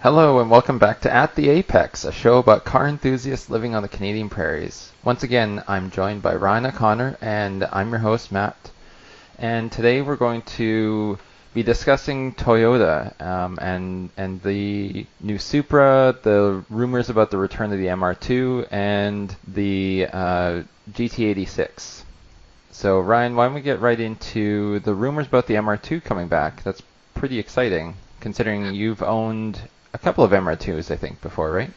Hello and welcome back to At the Apex, a show about car enthusiasts living on the Canadian prairies. Once again, I'm joined by Ryan O'Connor and I'm your host, Matt. And today we're going to be discussing Toyota and the new Supra, the rumors about the return of the MR2, and the GT86. So Ryan, why don't we get right into the rumors about the MR2 coming back? That's pretty exciting, considering you've owned a couple of MR2s, I think, before, right?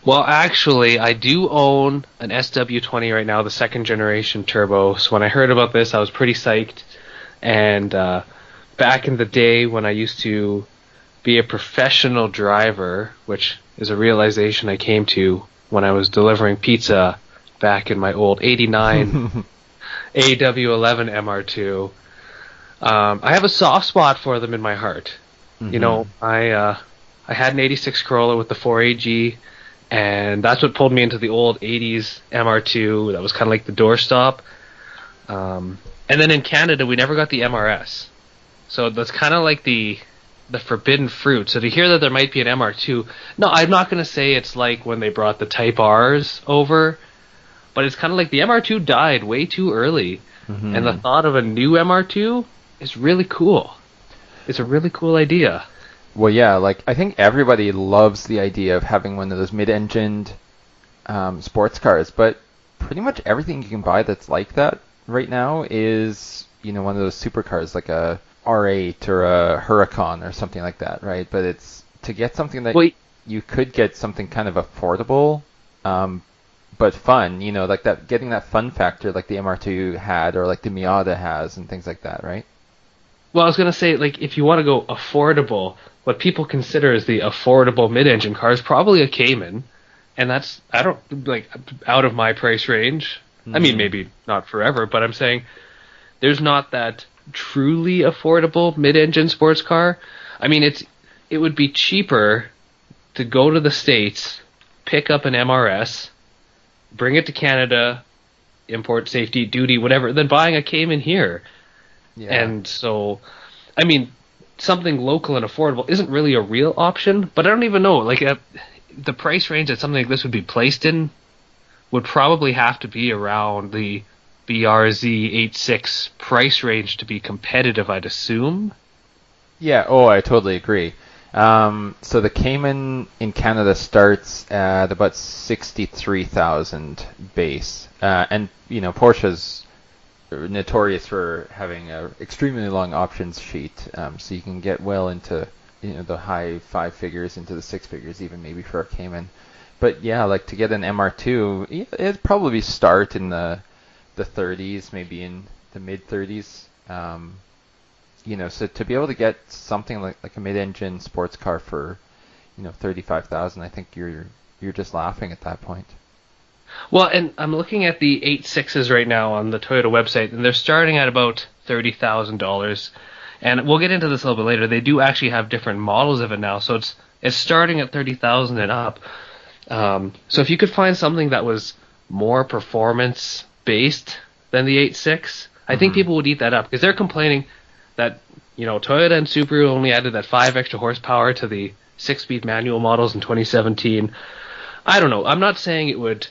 Well, actually, I do own an SW20 right now, the second generation turbo. So when I heard about this, I was pretty psyched. And back in the day when I used to be a professional driver, which is a realization I came to when I was delivering pizza back in my old 89 AW11 MR2, I have a soft spot for them in my heart. Mm-hmm. You know, I had an 86 Corolla with the 4AG, and that's what pulled me into the old 80s MR2. That was kind of like the doorstop. And then in Canada, we never got the MRS. So that's kind of like the forbidden fruit. So to hear that there might be an MR2, no, I'm not going to say it's like when they brought the Type Rs over, but it's kind of like the MR2 died way too early. Mm-hmm. And the thought of a new MR2 is really cool. It's a really cool idea. Well, yeah, like I think everybody loves the idea of having one of those mid-engined sports cars, but pretty much everything you can buy that's like that right now is, you know, one of those supercars like a R8 or a Huracan or something like that, right? But it's to get something that you could get something kind of affordable, but fun, you know, like that, getting that fun factor like the MR2 had or like the Miata has and things like that, right? Well, I was going to say, like, if you want to go affordable, what people consider as the affordable mid-engine car is probably a Cayman, and that's, I don't, like, out of my price range. I mean, maybe not forever, but I'm saying there's not that truly affordable mid-engine sports car. I mean, it would be cheaper to go to the States, pick up an MRS, bring it to Canada, import safety, duty, whatever, than buying a Cayman here. Yeah. And so, I mean, something local and affordable isn't really a real option, but I don't even know, like, the price range that something like this would be placed in would probably have to be around the BRZ 86 price range to be competitive, I'd assume. Yeah, I totally agree. So the Cayman in Canada starts at about 63,000 base. And, you know, Porsche's notorious for having a extremely long options sheet, so you can get well into, you know, the high five figures, into the six figures even maybe for a Cayman. But yeah, like to get an MR2, it'd probably start in the 30s, maybe in the mid 30s. You know, so to be able to get something like a mid-engine sports car for, you know, 35,000, I think you're just laughing at that point. Well, and I'm looking at the 86s right now on the Toyota website, and they're starting at about $30,000. And we'll get into this a little bit later. They do actually have different models of it now, so it's starting at $30,000 and up. So if you could find something that was more performance-based than the 86, I think people would eat that up, because they're complaining that, you know, Toyota and Subaru only added that 5 extra horsepower to the 6-speed manual models in 2017. I don't know. I'm not saying it would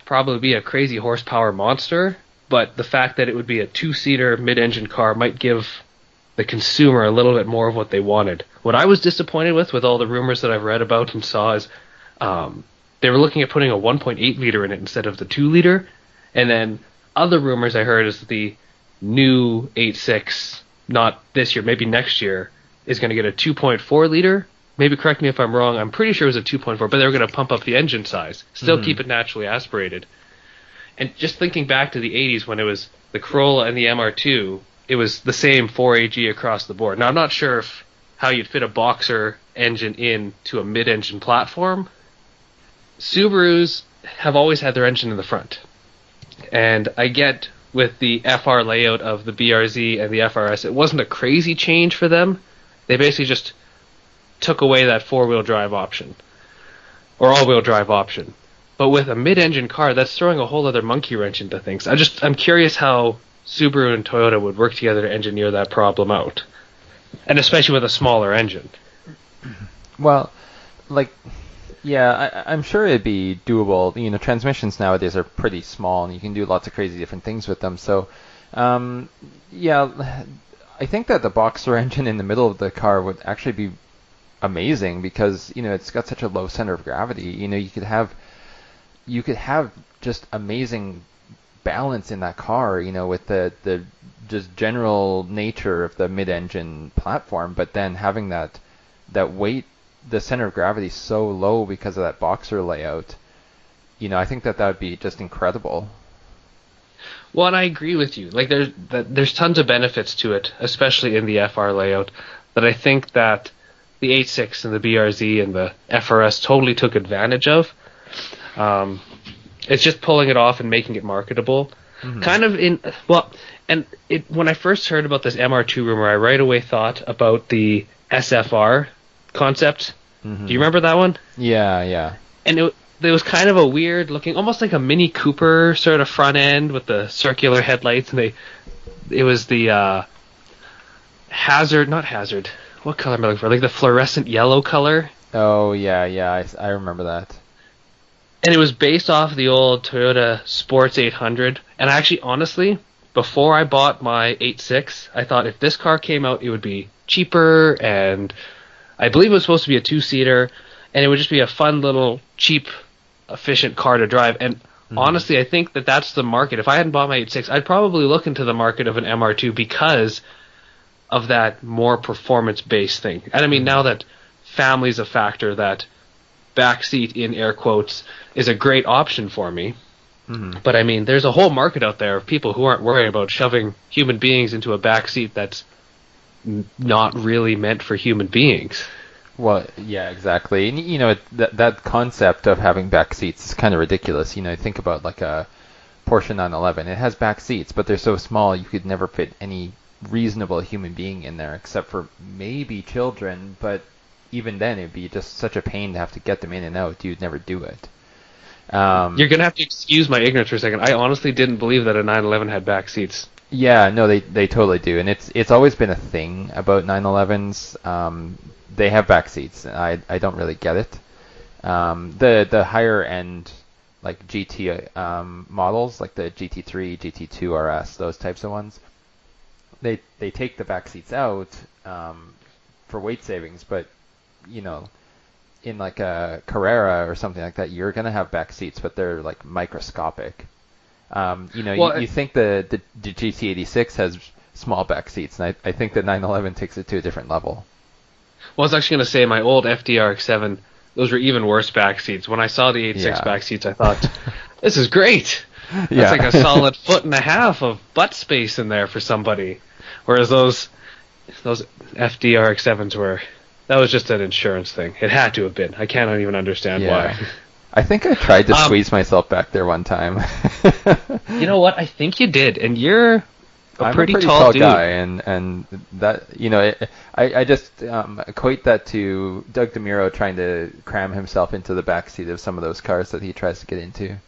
probably be a crazy horsepower monster, but the fact that it would be a 2-seater mid-engine car might give the consumer a little bit more of what they wanted. What I was disappointed with all the rumors that I've read about and saw is they were looking at putting a 1.8 liter in it instead of the 2 liter, and then other rumors I heard is that the new 86, not this year, maybe next year, is going to get a 2.4 liter. Maybe correct me if I'm wrong. I'm pretty sure it was a 2.4, but they were going to pump up the engine size, still keep it naturally aspirated. And just thinking back to the 80s when it was the Corolla and the MR2, it was the same 4AG across the board. Now, I'm not sure how you'd fit a boxer engine into a mid-engine platform. Subarus have always had their engine in the front. And I get with the FR layout of the BRZ and the FRS, it wasn't a crazy change for them. They basically just took away that four-wheel drive option, or all-wheel drive option. But with a mid-engine car, that's throwing a whole other monkey wrench into things. I'm curious how Subaru and Toyota would work together to engineer that problem out, and especially with a smaller engine. Well, like, yeah, I'm sure it'd be doable. Transmissions nowadays are pretty small, and you can do lots of crazy different things with them. So, um, yeah, I think that the boxer engine in the middle of the car would actually be amazing because it's got such a low center of gravity. You could have just amazing balance in that car. With the just general nature of the mid-engine platform, but then having that weight, the center of gravity so low because of that boxer layout. I think that would be just incredible. Well, and I agree with you. Like there's tons of benefits to it, especially in the FR layout, that I think that the 86 and the BRZ and the FRS totally took advantage of. It's just pulling it off and making it marketable. Mm-hmm. Kind of when I first heard about this MR2 rumor, I right away thought about the SFR concept. Mm-hmm. Do you remember that one? Yeah. And it was kind of a weird looking, almost like a Mini Cooper sort of front end with the circular headlights, and it was the not hazard. What color am I looking for? Like the fluorescent yellow color. Oh yeah, I remember that. And it was based off the old Toyota Sports 800. And actually, honestly, before I bought my 86, I thought if this car came out, it would be cheaper, and I believe it was supposed to be a two-seater, and it would just be a fun little, cheap, efficient car to drive. And honestly, I think that that's the market. If I hadn't bought my 86, I'd probably look into the market of an MR2 because of that more performance-based thing. And I mean, now that family's a factor, that backseat, in air quotes, is a great option for me. Mm-hmm. But I mean, there's a whole market out there of people who aren't worried about shoving human beings into a backseat that's not really meant for human beings. Well, yeah, exactly. And that concept of having back seats is kind of ridiculous. Think about like a Porsche 911. It has back seats, but they're so small you could never fit any reasonable human being in there, except for maybe children. But even then, it'd be just such a pain to have to get them in and out. You'd never do it. You're gonna have to excuse my ignorance for a second. I honestly didn't believe that a 911 had back seats. Yeah, no, they totally do, and it's always been a thing about 911s. They have back seats. I don't really get it. The higher end like GT models, like the GT3, GT2 RS, those types of ones, they take the back seats out for weight savings, but in like a Carrera or something like that, you're gonna have back seats, but they're like microscopic. You think the GT86 has small back seats, and I think the 911 takes it to a different level. Well, I was actually going to say my old FDRX7, those were even worse back seats. When I saw the 86 back seats, I thought, this is great. That's like a solid 1.5 foot of butt space in there for somebody. Whereas those FDRX7s were, that was just an insurance thing. It had to have been. I cannot even understand why. I think I tried to squeeze myself back there one time. You know what? I think you did, and you're I'm pretty a pretty tall tall dude. guy, and that I just equate that to Doug DeMuro trying to cram himself into the backseat of some of those cars that he tries to get into.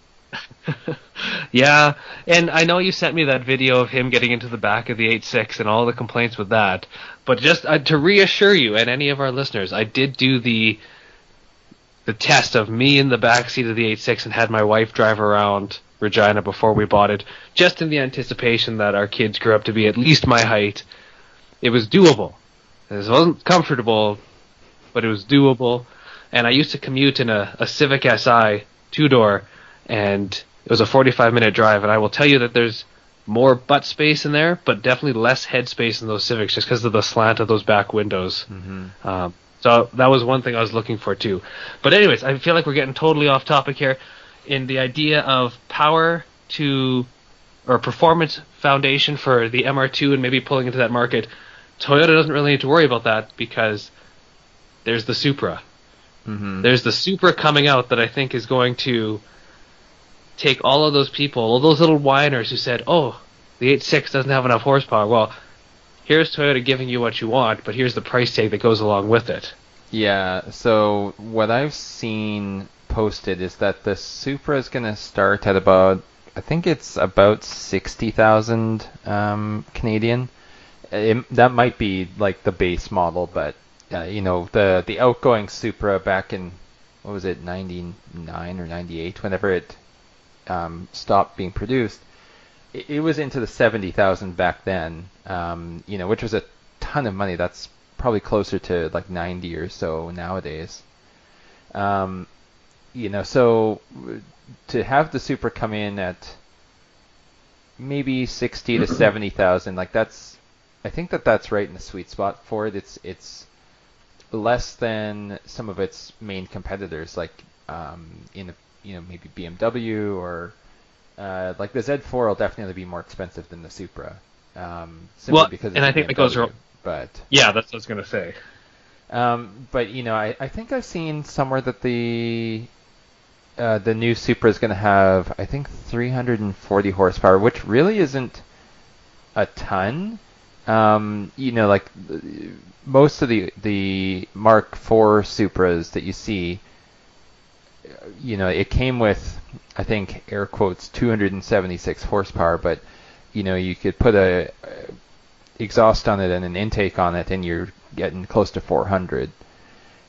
Yeah, and I know you sent me that video of him getting into the back of the 86 and all the complaints with that, but just to reassure you and any of our listeners, I did do the test of me in the backseat of the 86 and had my wife drive around Regina before we bought it, just in the anticipation that our kids grew up to be at least my height. It was doable. It wasn't comfortable, but it was doable. And I used to commute in a Civic Si 2-door, and it was a 45-minute drive, and I will tell you that there's more butt space in there, but definitely less head space in those Civics just because of the slant of those back windows. Mm-hmm. So that was one thing I was looking for too. But anyways, I feel like we're getting totally off topic here. In the idea of power or performance foundation for the MR2 and maybe pulling into that market, Toyota doesn't really need to worry about that because there's the Supra. Mm-hmm. There's the Supra coming out that I think is going to take all of those people, all those little whiners who said, oh, the 86 doesn't have enough horsepower. Well, here's Toyota giving you what you want, but here's the price tag that goes along with it. Yeah, so what I've seen posted is that the Supra is going to start at about, I think it's about 60,000 Canadian. That might be like the base model, but the outgoing Supra back in, what was it, 99 or 98, whenever it stopped being produced, it was into the 70,000 back then, which was a ton of money. That's probably closer to like 90 or so nowadays. So to have the Supra come in at maybe 60 to 70,000, like I think that's right in the sweet spot for it. It's less than some of its main competitors, like maybe BMW or like the Z4 will definitely be more expensive than the Supra, simply because it's and a I think BMW. that goes. But Yeah, that's what I was gonna say. but I think I've seen somewhere that the new Supra is going to have, I think, 340 horsepower, which really isn't a ton. Like most of the Mark IV Supras that you see, it came with, I think, air quotes, 276 horsepower, but you could put a exhaust on it and an intake on it, and you're getting close to 400.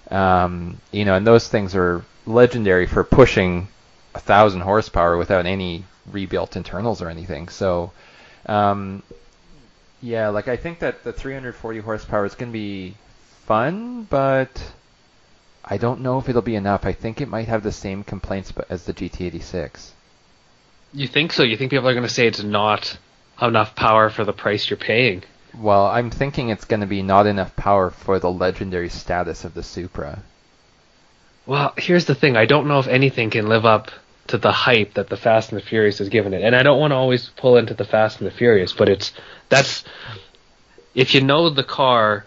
And those things are legendary for pushing 1,000 horsepower without any rebuilt internals or anything. So, like I think that the 340 horsepower is going to be fun, but I don't know if it'll be enough. I think it might have the same complaints as the GT86. You think so? You think people are going to say it's not enough power for the price you're paying? Well, I'm thinking it's going to be not enough power for the legendary status of the Supra. Well, here's the thing. I don't know if anything can live up to the hype that the Fast and the Furious has given it. And I don't want to always pull into the Fast and the Furious, but if you know the car,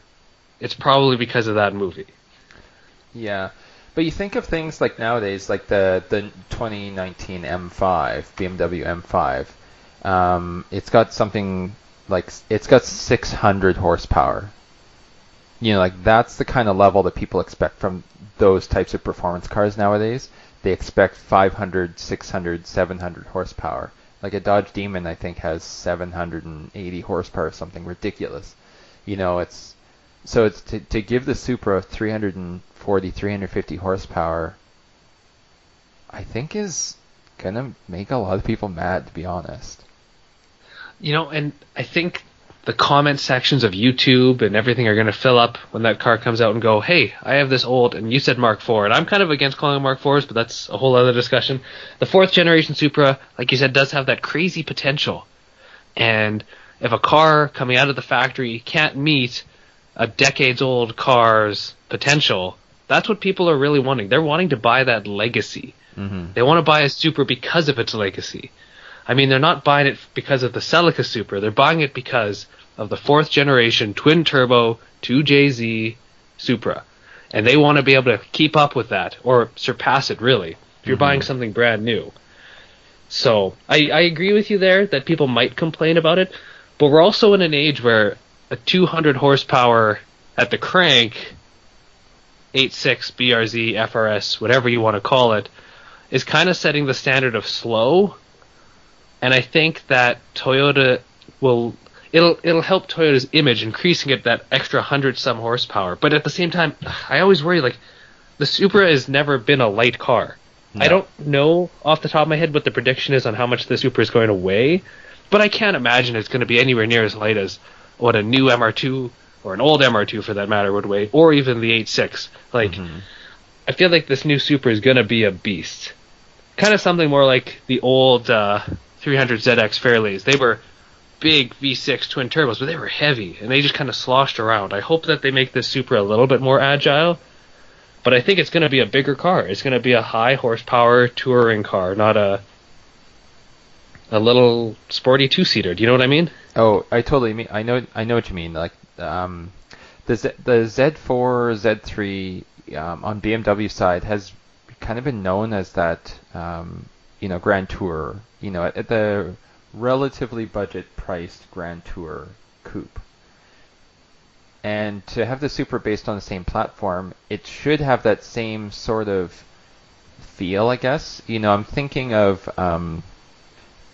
it's probably because of that movie. Yeah. But you think of things like nowadays, like the 2019 M5, BMW M5. It's got something like, it's got 600 horsepower. Like that's the kind of level that people expect from those types of performance cars nowadays. They expect 500, 600, 700 horsepower. Like a Dodge Demon, I think, has 780 horsepower, something ridiculous. It's to give the Supra 340, 350 horsepower, I think is gonna make a lot of people mad, to be honest. And I think the comment sections of YouTube and everything are going to fill up when that car comes out and go, hey, I have this old, and you said Mark IV, and I'm kind of against calling them Mark IVs, but that's a whole other discussion. The fourth generation Supra, like you said, does have that crazy potential. And if a car coming out of the factory can't meet a decades-old car's potential, that's what people are really wanting. They're wanting to buy that legacy. Mm-hmm. They want to buy a Supra because of its legacy. I mean, they're not buying it because of the Celica Supra. They're buying it because of the fourth generation twin-turbo 2JZ Supra. And they want to be able to keep up with that, or surpass it, really, if you're buying something brand new. So, I agree with you there that people might complain about it, but we're also in an age where a 200 horsepower at the crank, 8.6 BRZ, FRS, whatever you want to call it, is kind of setting the standard of slow. And I think that Toyota it'll help Toyota's image, increasing it that extra 100-some horsepower. But at the same time, I always worry, like, the Supra has never been a light car. No. I don't know off the top of my head what the prediction is on how much the Supra is going to weigh, but I can't imagine it's going to be anywhere near as light as what a new MR2, or an old MR2 for that matter, would weigh, or even the 8.6. Like, I feel like this new Supra is going to be a beast. Kind of something more like the old 300ZX Fairleys. They were big V6 twin turbos, but they were heavy, and they just kind of sloshed around. I hope that they make this Supra a little bit more agile, but I think it's going to be a bigger car. It's going to be a high horsepower touring car, not a little sporty two-seater. Do you know what I mean? Oh, I totally mean. I know what you mean. Like the Z4, Z3 on BMW side has kind of been known as that Grand Tour. At the relatively budget-priced Grand Tour coupe. And to have the Supra based on the same platform, it should have that same sort of feel, I guess. I'm thinking of,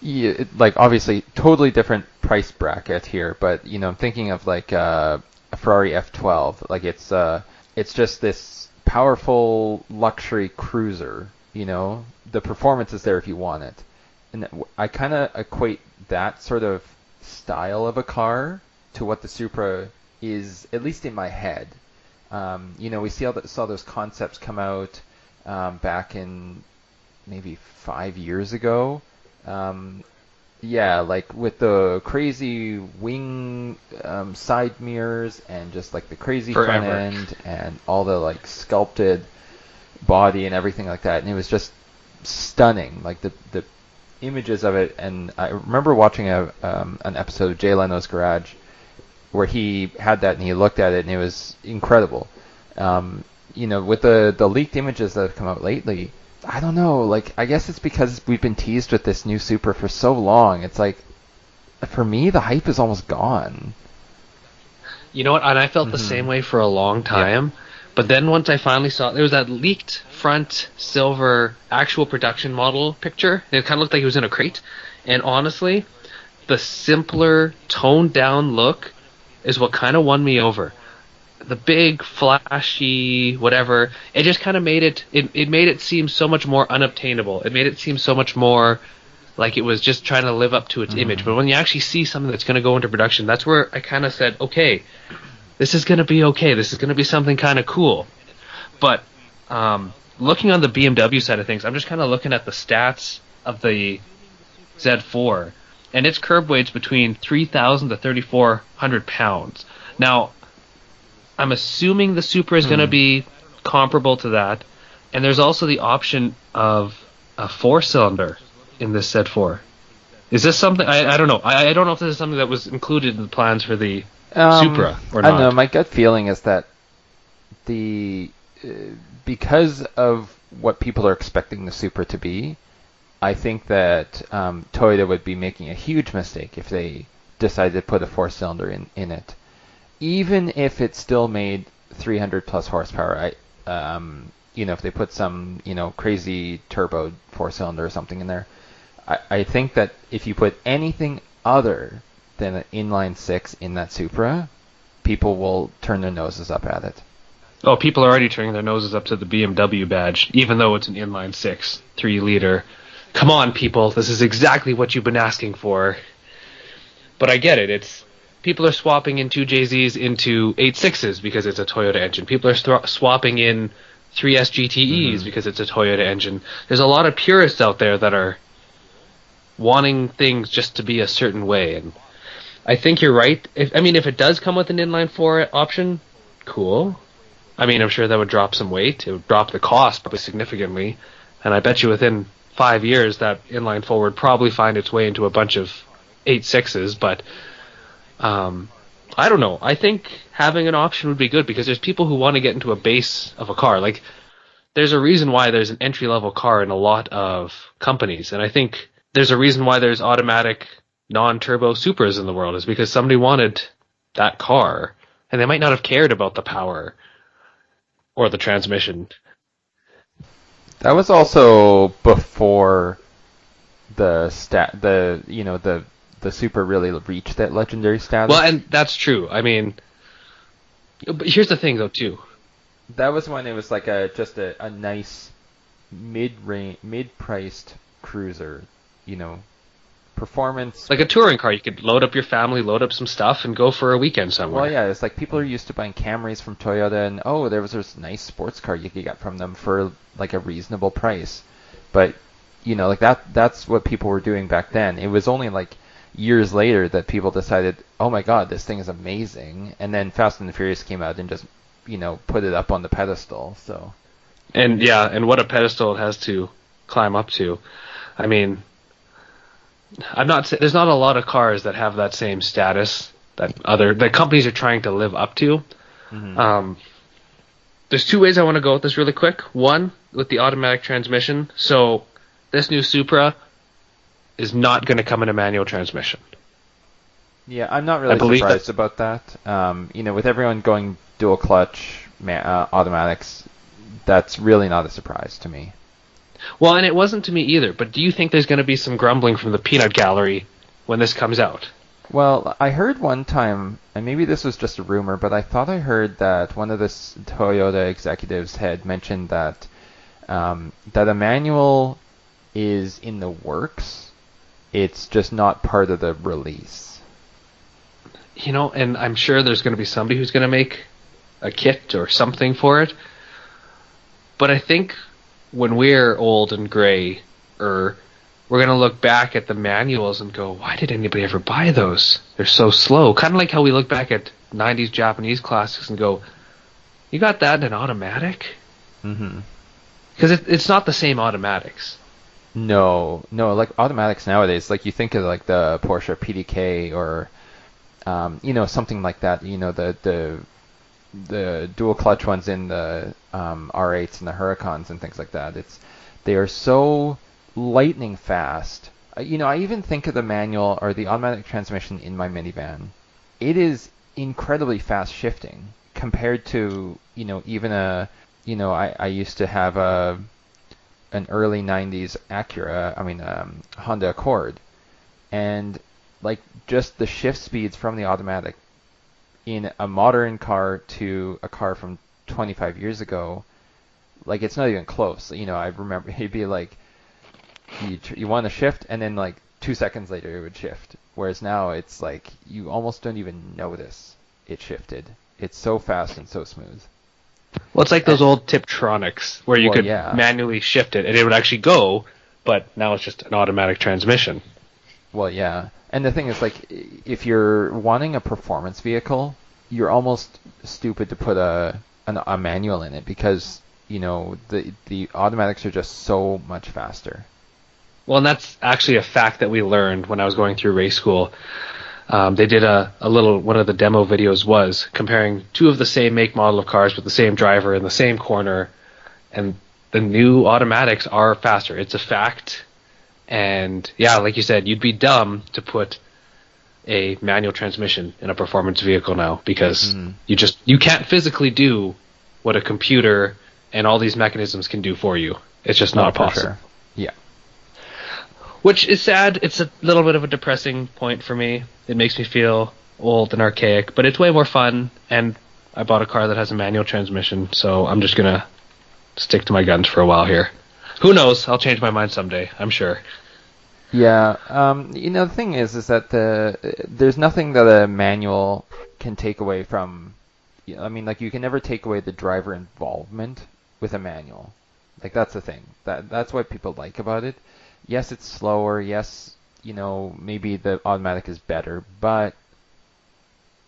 like, obviously, totally different price bracket here, but, I'm thinking of, like, a a Ferrari F12. Like it's just this powerful luxury cruiser. The performance is there if you want it, and I kind of equate that sort of style of a car to what the Supra is, at least in my head. We saw those concepts come out back in maybe 5 years ago. Like with the crazy wing side mirrors and just like the crazy front end and all the like sculpted body and everything like that. And it was just stunning, like the images of it. And I remember watching an episode of Jay Leno's Garage where he had that and he looked at it and it was incredible. With the leaked images that have come out lately, I don't know, like, I guess it's because we've been teased with this new Supra for so long. It's like, for me, the hype is almost gone. You know what? And I felt the same way for a long time. Yeah. But then once I finally saw, there was that leaked front silver actual production model picture. And it kind of looked like it was in a crate. And honestly, the simpler, toned down look is what kind of won me over. The big, flashy, whatever, it just kind of made it made it seem so much more unobtainable. It made it seem so much more like it was just trying to live up to its image. But when you actually see something that's going to go into production, that's where I kind of said, okay, this is going to be okay. This is going to be something kind of cool. But looking on the BMW side of things, I'm just kind of looking at the stats of the Z4, and its curb weight's between 3,000 to 3,400 pounds. Now, I'm assuming the Supra is going to be comparable to that, and there's also the option of a 4-cylinder in this Z4. Is this something? I don't know. I don't know if this is something that was included in the plans for the Supra or not. I don't know. My gut feeling is that because of what people are expecting the Supra to be, I think that Toyota would be making a huge mistake if they decided to put a 4-cylinder in it. Even if it still made 300 plus horsepower, if they put some, crazy turbo 4-cylinder or something in there, I think that if you put anything other than an inline 6 in that Supra, people will turn their noses up at it. Oh, people are already turning their noses up to the BMW badge, even though it's an inline 6, 3-liter. Come on, people, this is exactly what you've been asking for. But I get it, people are swapping in 2JZs into 8.6s because it's a Toyota engine. People are swapping in 3S GTEs because it's a Toyota engine. There's a lot of purists out there that are wanting things just to be a certain way. And I think you're right. If it does come with an inline 4 option, cool. I'm sure that would drop some weight. It would drop the cost probably significantly. And I bet you within 5 years that inline 4 would probably find its way into a bunch of 8.6s, but I don't know. I think having an option would be good because there's people who want to get into a base of a car. Like, there's a reason why there's an entry-level car in a lot of companies, and I think there's a reason why there's automatic non-turbo Supras in the world is because somebody wanted that car, and they might not have cared about the power or the transmission. That was also before the Supra really reached that legendary status. Well, and that's true. But here's the thing, though, too. That was when it was like just a nice mid-priced cruiser, performance. Like a touring car. You could load up your family, load up some stuff, and go for a weekend somewhere. Well, yeah, it's like people are used to buying Camrys from Toyota, and there was this nice sports car you could get from them for like a reasonable price. But, like that's what people were doing back then. It was only like years later that people decided, oh my god, this thing is amazing, and then Fast and the Furious came out and just put it up on the pedestal. So and what a pedestal it has to climb up to. There's not a lot of cars that have that same status that companies are trying to live up to. There's two ways I want to go with this really quick. One, with the automatic transmission. So this new Supra is not going to come in a manual transmission. Yeah, I'm not really surprised about that. With everyone going dual clutch automatics, that's really not a surprise to me. Well, and it wasn't to me either, but do you think there's going to be some grumbling from the peanut gallery when this comes out? Well, I heard one time, and maybe this was just a rumor, but I thought I heard that one of the Toyota executives had mentioned that that a manual is in the works. It's just not part of the release. And I'm sure there's going to be somebody who's going to make a kit or something for it. But I think when we're old and gray, we're going to look back at the manuals and go, why did anybody ever buy those? They're so slow. Kind of like how we look back at 90s Japanese classics and go, you got that in an automatic? Mm-hmm. Because it's not the same automatics. No, like automatics nowadays, like you think of like the Porsche PDK or, something like that, the dual clutch ones in the R8s and the Huracans and things like that. They are so lightning fast. I even think of the manual or the automatic transmission in my minivan. It is incredibly fast shifting compared to, even I used to have an early 90s Honda Accord, and like just the shift speeds from the automatic in a modern car to a car from 25 years ago, like it's not even close. I remember it'd be like you want to shift, and then like 2 seconds later it would shift. Whereas now it's like you almost don't even notice it shifted. It's so fast and so smooth. Well, it's like those old Tiptronics where you could manually shift it and it would actually go, but now it's just an automatic transmission. Well, yeah. And the thing is, like, if you're wanting a performance vehicle, you're almost stupid to put a manual in it because, the automatics are just so much faster. Well, and that's actually a fact that we learned when I was going through race school. They did a little, one of the demo videos was comparing two of the same make model of cars with the same driver in the same corner, and the new automatics are faster. It's a fact. And yeah, like you said, you'd be dumb to put a manual transmission in a performance vehicle now because you can't physically do what a computer and all these mechanisms can do for you. It's just not possible. Sure. Yeah. Which is sad. It's a little bit of a depressing point for me. It makes me feel old and archaic, but it's way more fun, and I bought a car that has a manual transmission, so I'm just going to stick to my guns for a while here. Who knows? I'll change my mind someday, I'm sure. Yeah. The thing is that there's nothing that a manual can take away from... like you can never take away the driver involvement with a manual. Like that's the thing. That's what people like about it. Yes, it's slower. Yes, maybe the automatic is better, but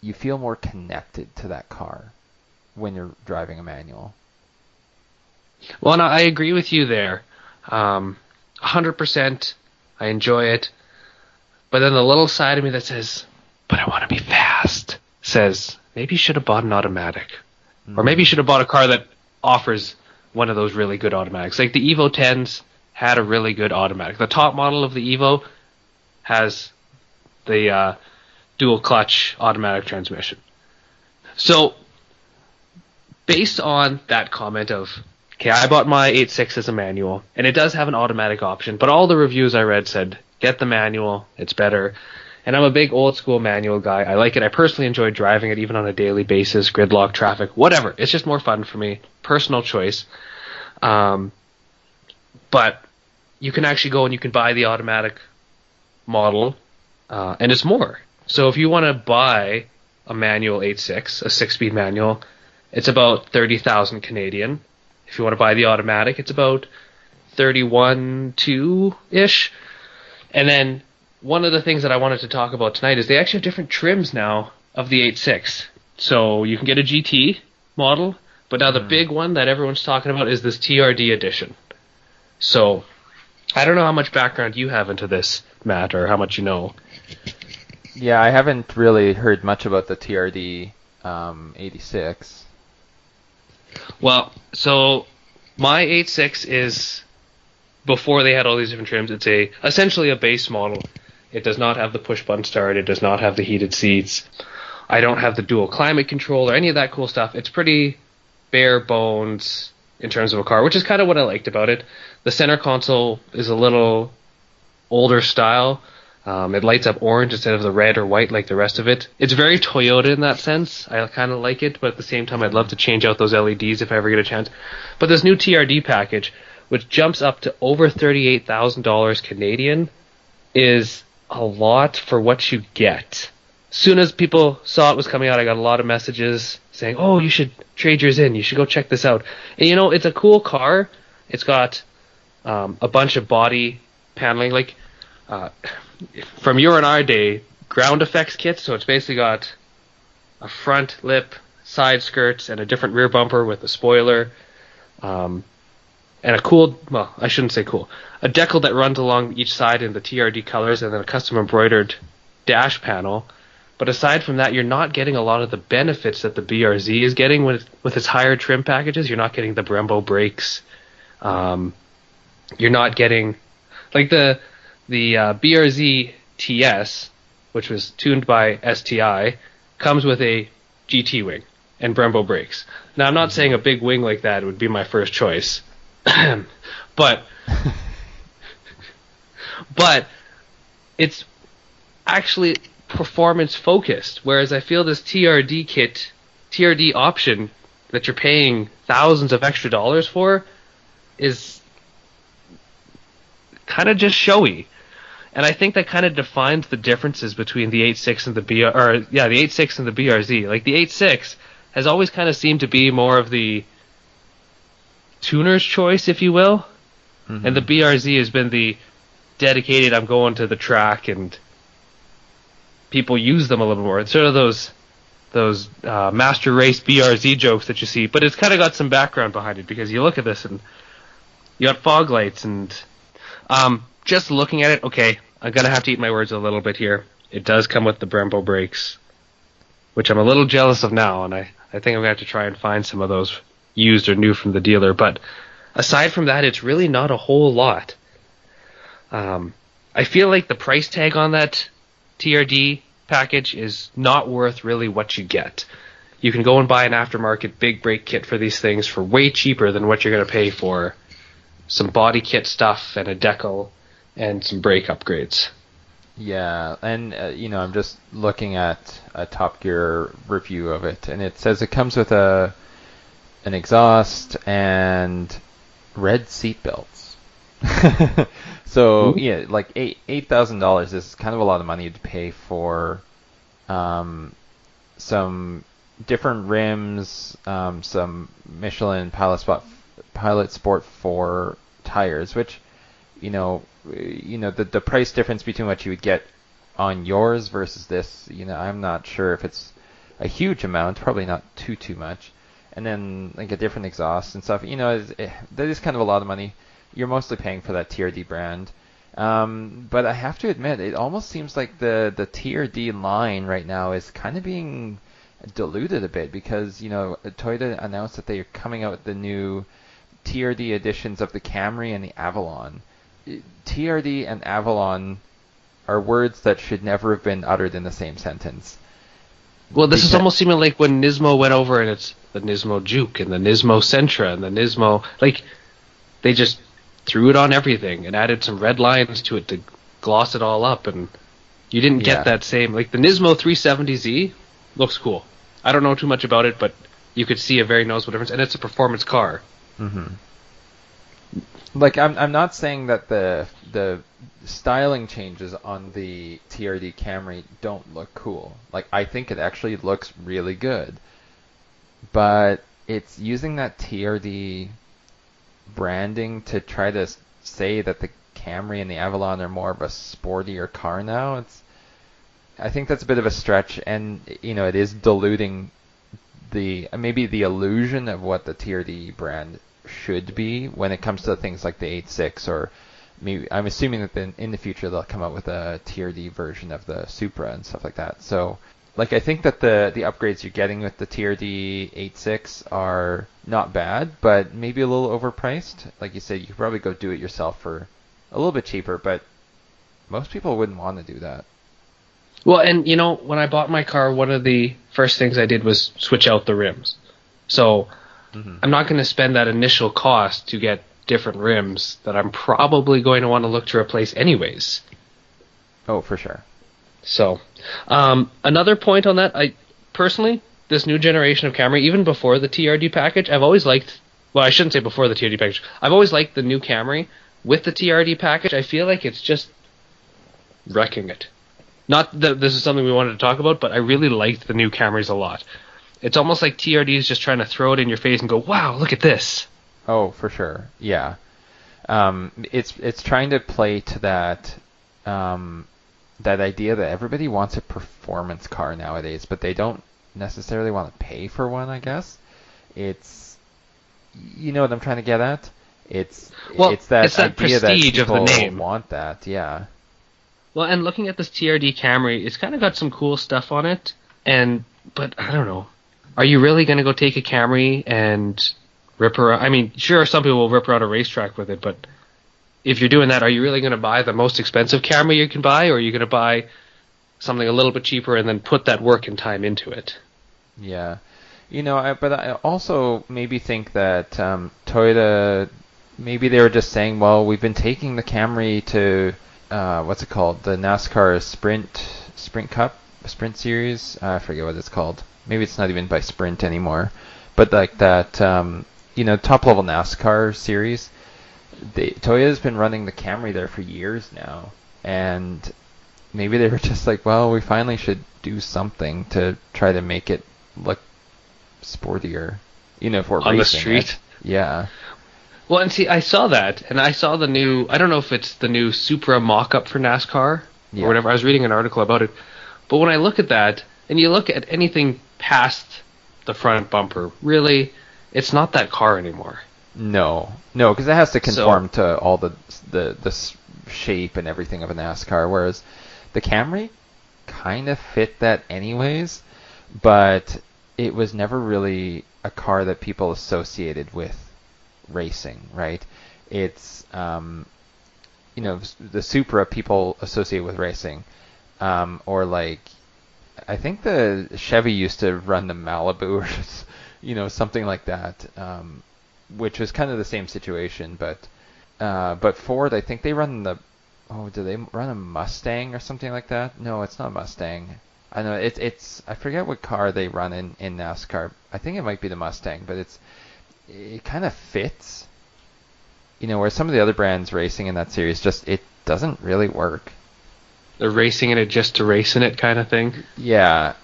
you feel more connected to that car when you're driving a manual. Well, no, I agree with you there. 100%. I enjoy it. But then the little side of me that says, but I want to be fast, says, maybe you should have bought an automatic. Or maybe you should have bought a car that offers one of those really good automatics. Like the Evo 10s had a really good automatic. The top model of the Evo has the dual clutch automatic transmission. So, based on that comment of, okay, I bought my 8.6 as a manual, and it does have an automatic option, but all the reviews I read said, get the manual, it's better. And I'm a big old school manual guy. I like it. I personally enjoy driving it even on a daily basis, gridlock, traffic, whatever. It's just more fun for me. Personal choice. But you can actually go and you can buy the automatic model, and it's more. So if you want to buy a manual 8.6, a 6-speed manual, it's about 30,000 Canadian. If you want to buy the automatic, it's about 31,200-ish. And then one of the things that I wanted to talk about tonight is they actually have different trims now of the 8.6. So you can get a GT model, but now the big one that everyone's talking about is this TRD edition. So I don't know how much background you have into this, Matt, or how much you know. Yeah, I haven't really heard much about the TRD 86. Well, so my 8.6 is, before they had all these different trims, it's essentially a base model. It does not have the push-button start. It does not have the heated seats. I don't have the dual climate control or any of that cool stuff. It's pretty bare bones in terms of a car, which is kind of what I liked about it. The center console is a little older style. It lights up orange instead of the red or white like the rest of it. It's very Toyota in that sense. I kind of like it, but at the same time, I'd love to change out those LEDs if I ever get a chance. But this new TRD package, which jumps up to over $38,000 Canadian, is a lot for what you get. Soon as people saw it was coming out, I got a lot of messages saying, "Oh, you should trade yours in. You should go check this out." And it's a cool car. It's got a bunch of body paneling, like from your and our day, ground effects kits. So it's basically got a front lip, side skirts, and a different rear bumper with a spoiler, and a cool, well, I shouldn't say cool, a decal that runs along each side in the TRD colors, and then a custom embroidered dash panel. But aside from that, you're not getting a lot of the benefits that the BRZ is getting with its higher trim packages. You're not getting the Brembo brakes. You're not getting, like the BRZ TS, which was tuned by STI, comes with a GT wing and Brembo brakes. Now, I'm not saying a big wing like that would be my first choice, but it's actually performance focused, whereas I feel this TRD option that you're paying thousands of extra dollars for is kind of just showy. And I think that kind of defines the differences between the 8.6 and the the 8.6 and the BRZ. Like the 8.6 has always kind of seemed to be more of the tuner's choice, if you will, and the BRZ has been the dedicated, I'm going to the track, and people use them a little more. It's sort of those master race BRZ jokes that you see, but it's kind of got some background behind it, because you look at this and you got fog lights, and just looking at it, okay, I'm going to have to eat my words a little bit here. It does come with the Brembo brakes, which I'm a little jealous of now, and I think I'm going to have to try and find some of those used or new from the dealer. But aside from that, it's really not a whole lot. I feel like the price tag on that TRD package is not worth really what you get. You can go and buy an aftermarket big brake kit for these things for way cheaper than what you're going to pay for some body kit stuff and a decal and some brake upgrades. Yeah, and I'm just looking at a Top Gear review of it, and it says it comes with an exhaust and red seat belts. So yeah, like $8,000 is kind of a lot of money to pay for some different rims, some Michelin Pilot Sport 4 tires, which the price difference between what you would get on yours versus this, I'm not sure if it's a huge amount, probably not too much. And then like a different exhaust and stuff, that is kind of a lot of money. You're mostly paying for that TRD brand. But I have to admit, it almost seems like the TRD line right now is kind of being diluted a bit, because Toyota announced that they are coming out with the new TRD editions of the Camry and the Avalon. TRD and Avalon are words that should never have been uttered in the same sentence. Well, this is almost seeming like when Nismo went over, and it's the Nismo Juke and the Nismo Sentra and the Nismo, like they just threw it on everything and added some red lines to it to gloss it all up, and you didn't get that same, like the Nismo 370Z looks cool. I don't know too much about it, but you could see a very noticeable difference, and it's a performance car. Like I'm not saying that the styling changes on the TRD Camry don't look cool. Like I think it actually looks really good, but it's using that TRD branding to try to say that the Camry and the Avalon are more of a sportier car now. I think that's a bit of a stretch, and it is diluting maybe the illusion of what the TRD brand should be when it comes to things like the 8.6, or maybe I'm assuming that in the future they'll come out with a TRD version of the Supra and stuff like that. So like I think that the upgrades you're getting with the TRD 8.6 are not bad, but maybe a little overpriced. Like you said, you could probably go do it yourself for a little bit cheaper, but most people wouldn't want to do that. Well, and when I bought my car, one of the first things I did was switch out the rims. So I'm not going to spend that initial cost to get different rims that I'm probably going to want to look to replace anyways. Oh, for sure. So, another point on that, I personally, this new generation of Camry, even before the TRD package, I've always liked. Well, I shouldn't say before the TRD package. I've always liked the new Camry. With the TRD package, I feel like it's just wrecking it. Not that this is something we wanted to talk about, but I really liked the new Camrys a lot. It's almost like TRD is just trying to throw it in your face and go, "Wow, look at this." Oh, for sure. Yeah. It's trying to play to that that idea that everybody wants a performance car nowadays, but they don't necessarily want to pay for one, I guess. It's, you know what I'm trying to get at? It's that idea that prestige of the people name. want that, yeah. Well, and looking at this TRD Camry, it's kind of got some cool stuff on it, but I don't know. Are you really going to go take a Camry and rip around? I mean, sure, some people will rip around a racetrack with it, but if you're doing that, are you really going to buy the most expensive Camry you can buy, or are you going to buy something a little bit cheaper and then put that work and time into it? Yeah. But I also maybe think that Toyota, maybe they were just saying, well, we've been taking the Camry to, what's it called? The NASCAR Sprint Cup, Sprint Series? I forget what it's called. Maybe it's not even by Sprint anymore. But like that, top level NASCAR series, Toyota's been running the Camry there for years now. And maybe they were just like, well, we finally should do something to try to make it look sportier, if we're on the racing street. it. Yeah. Well, and see, I saw that, and I saw the new. I don't know if it's the new Supra mock-up for NASCAR or whatever. I was reading an article about it, but when I look at that, and you look at anything past the front bumper, really, it's not that car anymore. No, because it has to conform to all the shape and everything of a NASCAR, whereas the Camry kind of fit that anyways, but it was never really a car that people associated with racing, right? It's, the Supra people associate with racing, or like, I think the Chevy used to run the Malibu, or something like that, which was kind of the same situation, but Ford, I think they run do they run a Mustang or something like that? No, it's not a Mustang. I know it's I forget what car they run in NASCAR. I think it might be the Mustang, but it kind of fits. Where some of the other brands racing in that series it doesn't really work. They're racing in it just to race in it kind of thing. Yeah,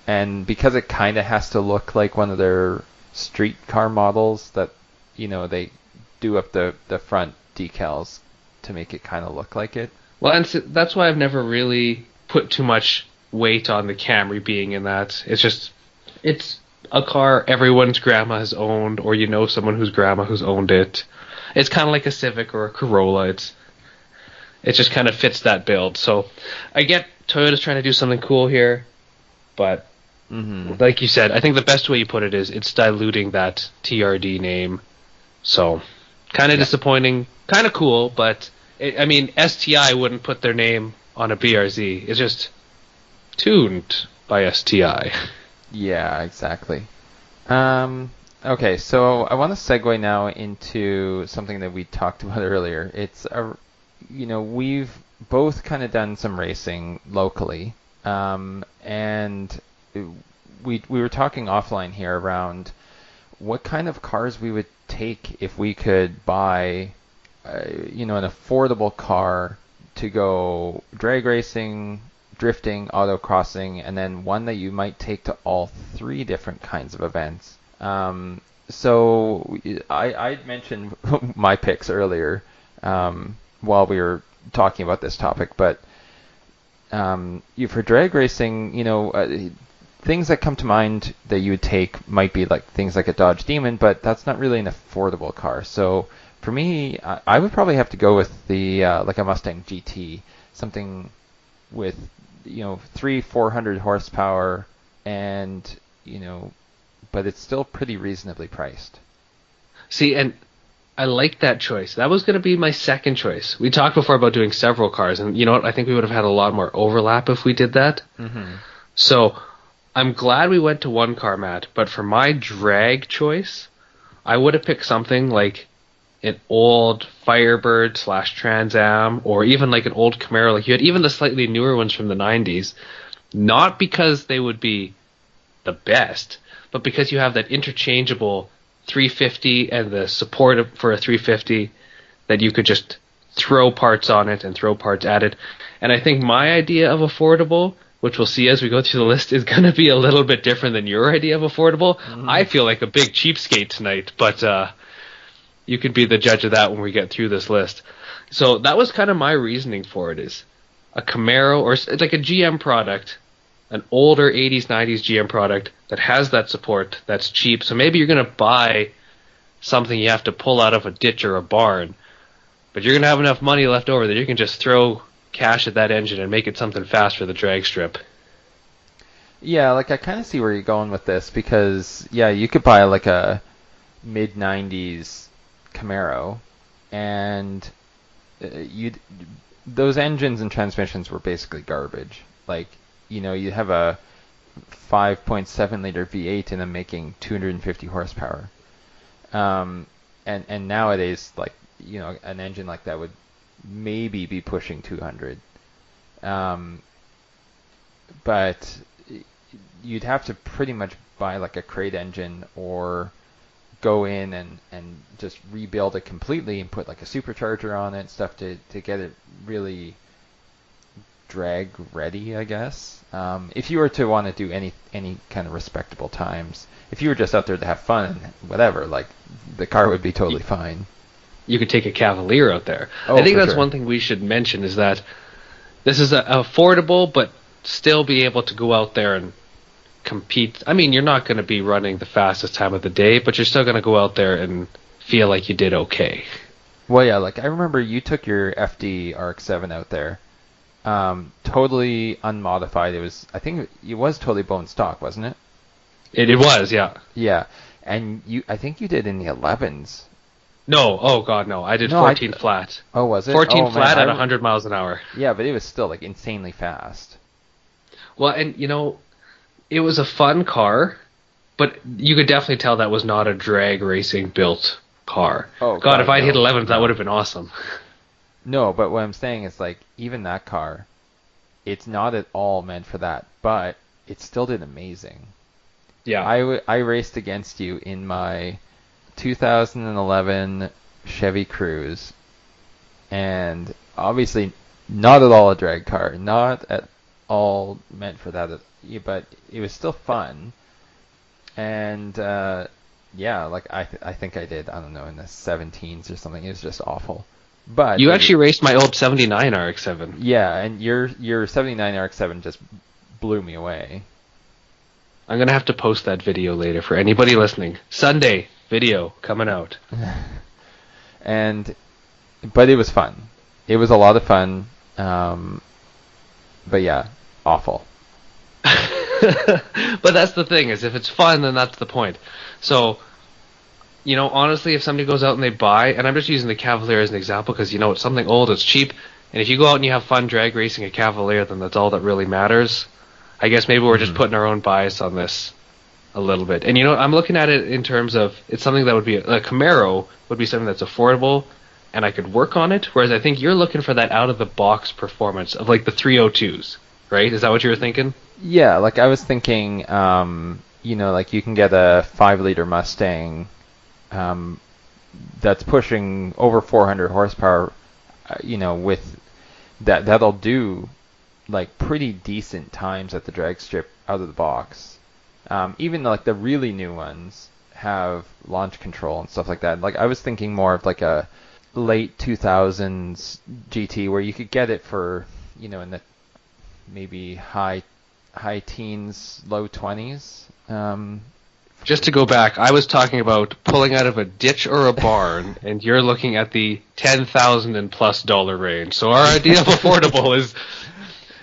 and because it kind of has to look like one of their street car models that they do up the front decals to make it kind of look like it. Well, and so that's why I've never really put too much weight on the Camry being in that. It's a car everyone's grandma has owned, or someone whose grandma who's owned it. It's kind of like a Civic or a Corolla. It just kind of fits that build. So I get Toyota's trying to do something cool here, but like you said, I think the best way you put it is it's diluting that TRD name. So kind of disappointing, kind of cool, but STI wouldn't put their name on a BRZ. It's just tuned by STI. Yeah, exactly. Okay, so I want to segue now into something that we talked about earlier. It's we've both kind of done some racing locally, and we were talking offline here around what kind of cars we would take if we could buy, an affordable car to go drag racing, drifting, autocrossing, and then one that you might take to all three different kinds of events. So I mentioned my picks earlier while we were talking about this topic, but for drag racing, things that come to mind that you would take might be like things like a Dodge Demon, but that's not really an affordable car. So for me, I would probably have to go with the like a Mustang GT, something with 300-400 horsepower, and but it's still pretty reasonably priced. See, and I like that choice. That was going to be my second choice. We talked before about doing several cars, and you know what? I think we would have had a lot more overlap if we did that. Mm-hmm. So I'm glad we went to one car, Matt, but for my drag choice, I would have picked something like an old Firebird / Trans Am, or even like an old Camaro, like you had even the slightly newer ones from the 90s, not because they would be the best, but because you have that interchangeable 350 and the support for a 350 that you could just throw parts on it and throw parts at it. And I think my idea of affordable, which we'll see as we go through the list, is going to be a little bit different than your idea of affordable. I feel like a big cheapskate tonight, but you could be the judge of that when we get through this list. So that was kind of my reasoning for it, is a Camaro, or it's like a GM product, an older 80s, 90s GM product that has that support, that's cheap. So maybe you're going to buy something you have to pull out of a ditch or a barn, but you're going to have enough money left over that you can just throw cash at that engine and make it something fast for the drag strip. Yeah, like I kind of see where you're going with this, because yeah, you could buy like a mid-90s Camaro, and those engines and transmissions were basically garbage. Like, you know, you have a 5.7 liter V8 and I'm making 250 horsepower. And nowadays, like, you know, an engine like that would maybe be pushing 200. But you'd have to pretty much buy like a crate engine, or go in and just rebuild it completely and put like a supercharger on it and stuff to get it really drag ready, I guess. If you were to want to do any kind of respectable times, if you were just out there to have fun and whatever, like, the car would be totally fine. You could take a Cavalier out there. Oh, I think that's sure. one thing we should mention, is that this is affordable, but still be able to go out there and compete. I mean, you're not going to be running the fastest time of the day, but you're still going to go out there and feel like you did okay. Well, yeah, like I remember you took your FD RX-7 out there, totally unmodified. I think it was totally bone stock, wasn't it? It was, yeah. Yeah, and I think you did in the 11s. No, oh god, no. I did No, 14 flat. Oh, was it? 14 oh, flat man, at 100 miles an hour. Yeah, but it was still like insanely fast. Well, and you know, it was a fun car, but you could definitely tell that was not a drag racing built car. Oh god, if I'd no, hit 11s, that no. would have been awesome. No, but what I'm saying is, like, even that car, it's not at all meant for that, but it still did amazing. Yeah. I raced against you in my 2011 Chevy Cruze, and obviously not at all a drag car, not at all meant for that, but it was still fun. And yeah, like I think I did, I don't know, in the 17s or something. It was just awful. But you actually raced my old 79 RX-7. Yeah, and your 79 RX-7 just blew me away. I'm going to have to post that video later for anybody listening. Sunday video coming out. But it was fun. It was a lot of fun. But yeah, awful. But that's the thing, is if it's fun, then that's the point. So, you know, honestly, if somebody goes out and they buy, and I'm just using the Cavalier as an example because, you know, it's something old, it's cheap, and if you go out and you have fun drag racing a Cavalier, then that's all that really matters. I guess maybe we're just putting our own bias on this a little bit. And, you know, I'm looking at it in terms of, it's something that would be, a Camaro would be something that's affordable, and I could work on it, whereas I think you're looking for that out-of-the-box performance of, like, the 302s, right? Is that what you were thinking? Yeah, like I was thinking, you know, like you can get a 5-liter Mustang that's pushing over 400 horsepower, you know, with that'll do like pretty decent times at the drag strip out of the box. Even like the really new ones have launch control and stuff like that. Like I was thinking more of like a late 2000s GT where you could get it for, you know, in the maybe high teens, low 20s. Just to go back, I was talking about pulling out of a ditch or a barn, and you're looking at the $10,000 and plus dollar range. So our idea of affordable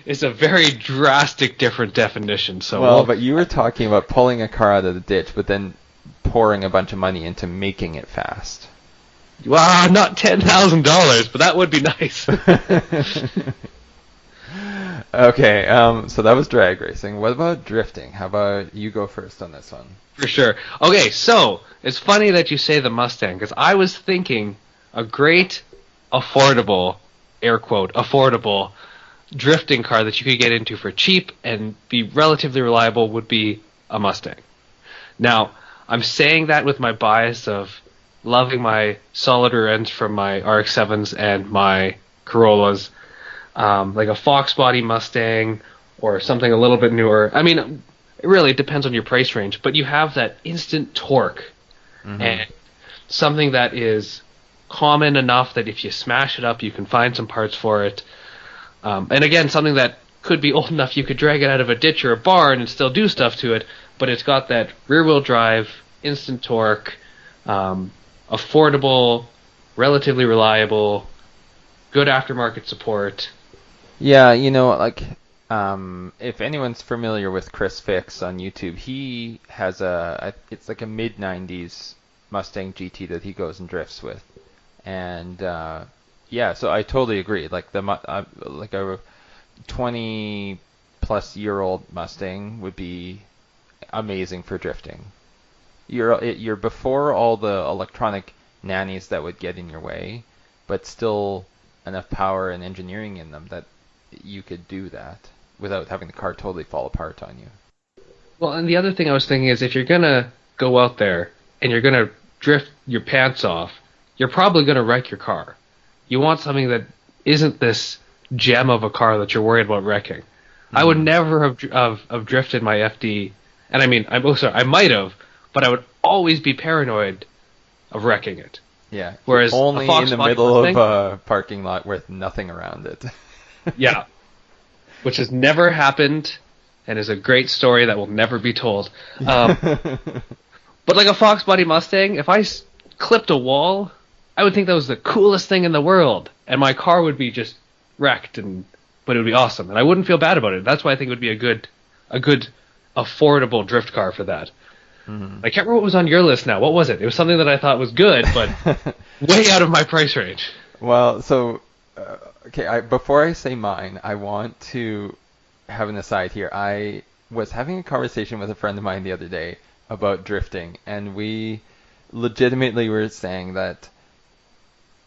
is a very drastic different definition. So well, but you were talking about pulling a car out of the ditch, but then pouring a bunch of money into making it fast. Well, not $10,000, but that would be nice. Okay, so that was drag racing. What about drifting? How about you go first on this one? For sure. Okay, so it's funny that you say the Mustang, because I was thinking a great, affordable, air quote, affordable drifting car that you could get into for cheap and be relatively reliable would be a Mustang. Now, I'm saying that with my bias of loving my solid rear ends from my RX-7s and my Corollas, like a Fox body Mustang or something a little bit newer. I mean, it really depends on your price range, but you have that instant torque and something that is common enough that if you smash it up, you can find some parts for it. And again, something that could be old enough you could drag it out of a ditch or a barn and still do stuff to it, but it's got that rear-wheel drive, instant torque, affordable, relatively reliable, good aftermarket support. Yeah, like if anyone's familiar with Chris Fix on YouTube, he has it's like a mid-90s Mustang GT that he goes and drifts with. And yeah, so I totally agree. Like like a 20 plus year old Mustang would be amazing for drifting. You're before all the electronic nannies that would get in your way, but still enough power and engineering in them that you could do that without having the car totally fall apart on you. Well, and the other thing I was thinking is if you're going to go out there and you're going to drift your pants off, you're probably going to wreck your car. You want something that isn't this gem of a car that you're worried about wrecking. I would never have drifted my FD, and I mean, I might have, but I would always be paranoid of wrecking it. Yeah, whereas only a Fox in the body middle Mustang, of a parking lot with nothing around it. Yeah, which has never happened, and is a great story that will never be told. But like a Fox body Mustang, if I clipped a wall, I would think that was the coolest thing in the world, and my car would be just wrecked, but it would be awesome, and I wouldn't feel bad about it. That's why I think it would be a good, affordable drift car for that. I can't remember what was on your list now. What was it? It was something that I thought was good, but way out of my price range. Well, so, okay, before I say mine, I want to have an aside here. I was having a conversation with a friend of mine the other day about drifting, and we legitimately were saying that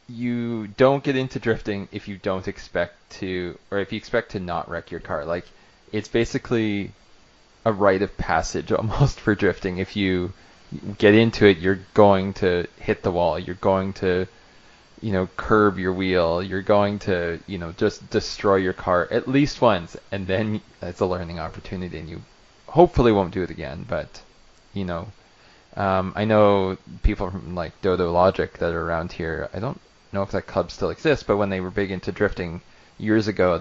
you don't get into drifting if you don't expect to, or if you expect to not wreck your car. Like, it's basically a rite of passage almost for drifting. If you get into it, you're going to hit the wall. You're going to, curb your wheel. You're going to, just destroy your car at least once, and then it's a learning opportunity, and you hopefully won't do it again. But, I know people from like Dodo Logic that are around here. I don't know if that club still exists, but when they were big into drifting years ago,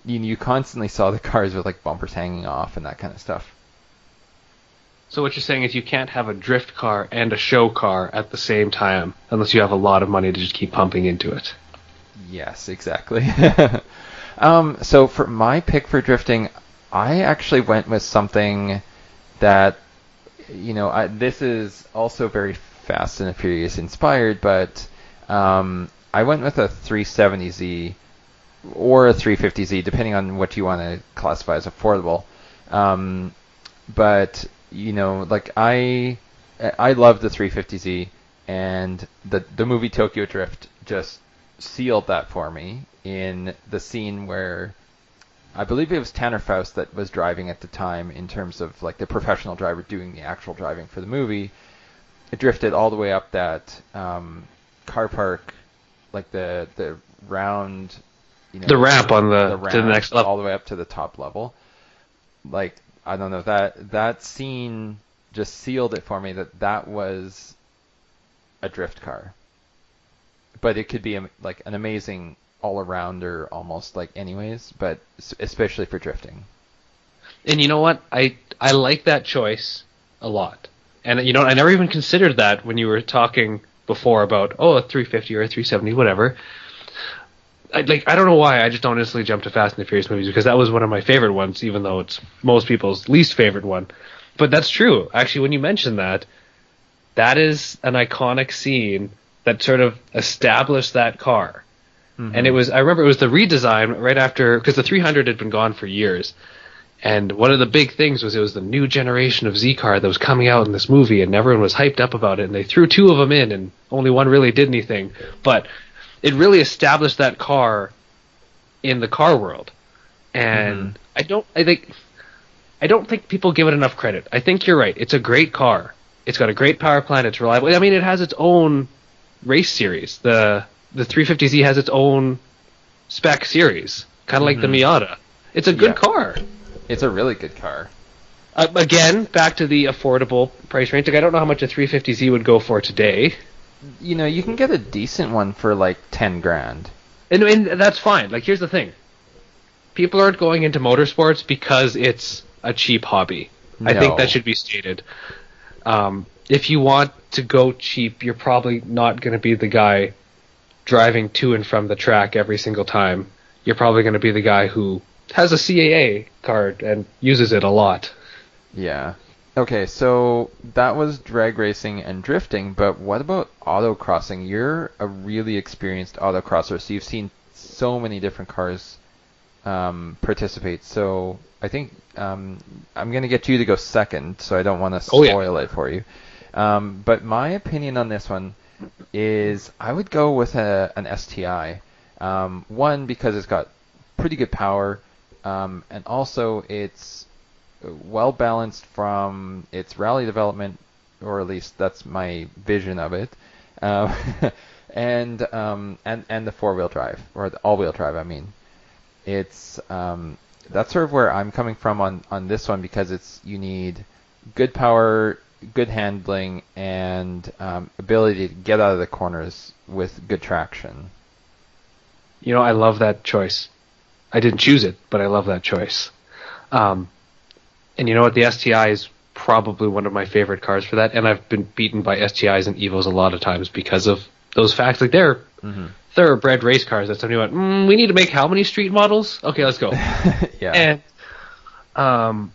you constantly saw the cars with like bumpers hanging off and that kind of stuff. So what you're saying is you can't have a drift car and a show car at the same time unless you have a lot of money to just keep pumping into it. Yes, exactly. So for my pick for drifting, I actually went with something that, this is also very Fast and the Furious inspired, but I went with a 370Z or a 350Z, depending on what you want to classify as affordable. But like I love the 350Z, and the movie Tokyo Drift just sealed that for me in the scene where I believe it was Tanner Faust that was driving at the time, in terms of like the professional driver doing the actual driving for the movie. It drifted all the way up that car park, like the round, the ramp on the ramp, to the next level, all the way up to the top level. Like, I don't know, that scene just sealed it for me that was a drift car. But it could be like an amazing all-arounder almost, like, anyways, but especially for drifting. And you know what? I like that choice a lot. And I never even considered that when you were talking before about, a 350 or a 370, whatever. I don't know why I just don't instantly jump to Fast and the Furious movies, because that was one of my favorite ones, even though it's most people's least favorite one. But that's true. Actually, when you mention that is an iconic scene that sort of established that car. Mm-hmm. And I remember it was the redesign right after, because the 300 had been gone for years. And one of the big things was it was the new generation of Z car that was coming out in this movie, and everyone was hyped up about it. And they threw two of them in, and only one really did anything. But it really established that car in the car world. And I don't think people give it enough credit. I think you're right. It's a great car. It's got a great power plant. It's reliable. I mean, it has its own race series. The 350Z has its own spec series, kind of like the Miata. It's a good car. It's a really good car. Again, back to the affordable price range. Like, I don't know how much a 350Z would go for today. You know, you can get a decent one for like 10 grand. And that's fine. Like, here's the thing. People aren't going into motorsports because it's a cheap hobby. No. I think that should be stated. If you want to go cheap, you're probably not going to be the guy driving to and from the track every single time. You're probably going to be the guy who has a CAA card and uses it a lot. Yeah. Okay, so that was drag racing and drifting, but what about autocrossing? You're a really experienced autocrosser, so you've seen so many different cars participate. So I think I'm going to get you to go second, so I don't want to spoil it for you. But my opinion on this one is I would go with an STI. One, because it's got pretty good power, and also it's well balanced from its rally development, or at least that's my vision of it, and the four-wheel drive, or the all-wheel drive. I mean, it's that's sort of where I'm coming from on this one, because you need good power, good handling, and ability to get out of the corners with good traction. You know, I love that choice. I didn't choose it, but I love that choice. And you know what? The STI is probably one of my favorite cars for that, and I've been beaten by STIs and Evos a lot of times because of those facts. Like, they're thoroughbred race cars that somebody went, we need to make how many street models? Okay, let's go. Yeah. And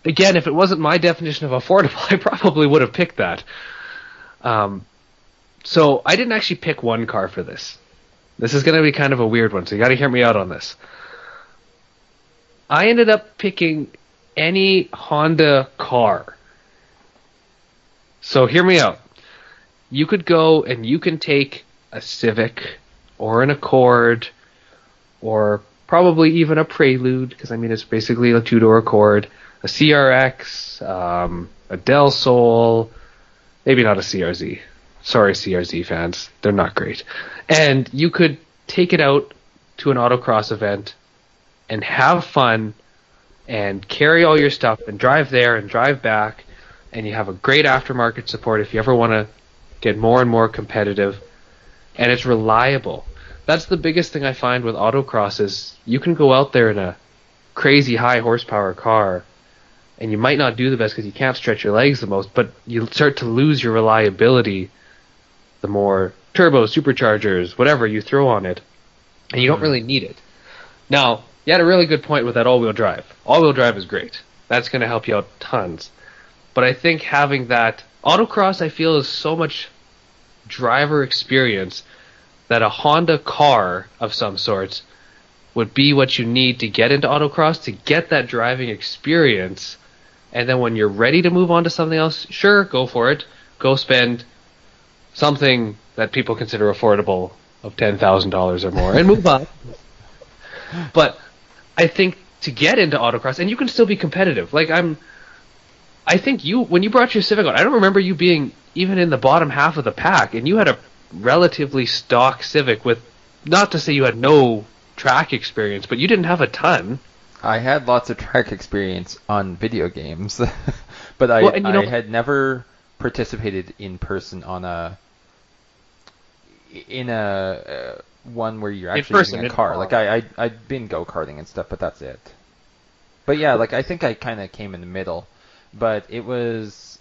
again, if it wasn't my definition of affordable, I probably would have picked that. So I didn't actually pick one car for this. This is going to be kind of a weird one, so you got to hear me out on this. I ended up picking any Honda car. So hear me out. You could go and you can take a Civic or an Accord or probably even a Prelude, because I mean it's basically a two-door Accord, a CRX, a Del Sol, maybe not a CRZ. Sorry, CRZ fans. They're not great. And you could take it out to an autocross event and have fun and carry all your stuff and drive there and drive back, and you have a great aftermarket support if you ever want to get more and more competitive, and it's reliable. That's the biggest thing I find with autocross is you can go out there in a crazy high horsepower car, and you might not do the best because you can't stretch your legs the most, but you start to lose your reliability the more turbos, superchargers, whatever you throw on it, and you don't really need it. Now, you had a really good point with that all-wheel drive. All-wheel drive is great. That's going to help you out tons. But I think having that autocross, I feel, is so much driver experience that a Honda car of some sorts would be what you need to get into autocross, to get that driving experience. And then when you're ready to move on to something else, sure, go for it. Go spend something that people consider affordable of $10,000 or more and move on. But I think to get into autocross, and you can still be competitive. Like, I think when you brought your Civic out, I don't remember you being even in the bottom half of the pack, and you had a relatively stock Civic with, not to say you had no track experience, but you didn't have a ton. I had lots of track experience on video games, but I had never participated in person in a one where you're actually using a car. Like I'd been go-karting and stuff, but that's it. But yeah, like I think I kind of came in the middle, but it was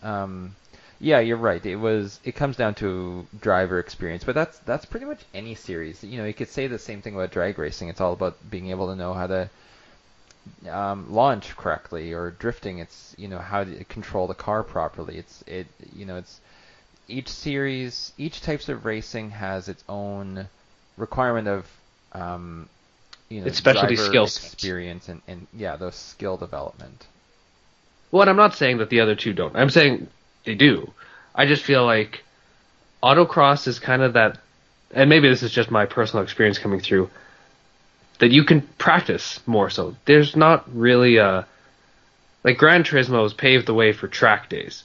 yeah, you're right. It comes down to driver experience, but that's pretty much any series. You know, you could say the same thing about drag racing. It's all about being able to know how to launch correctly, or drifting. It's, you know, how to control the car properly. It's each series, each types of racing has its own requirement of It's specialty driver skill sets. experience and yeah, those skill development. Well, and I'm not saying that the other two don't. I'm saying they do. I just feel like autocross is kind of that, and maybe this is just my personal experience coming through, that you can practice more so. There's not really like Gran Turismo's paved the way for track days.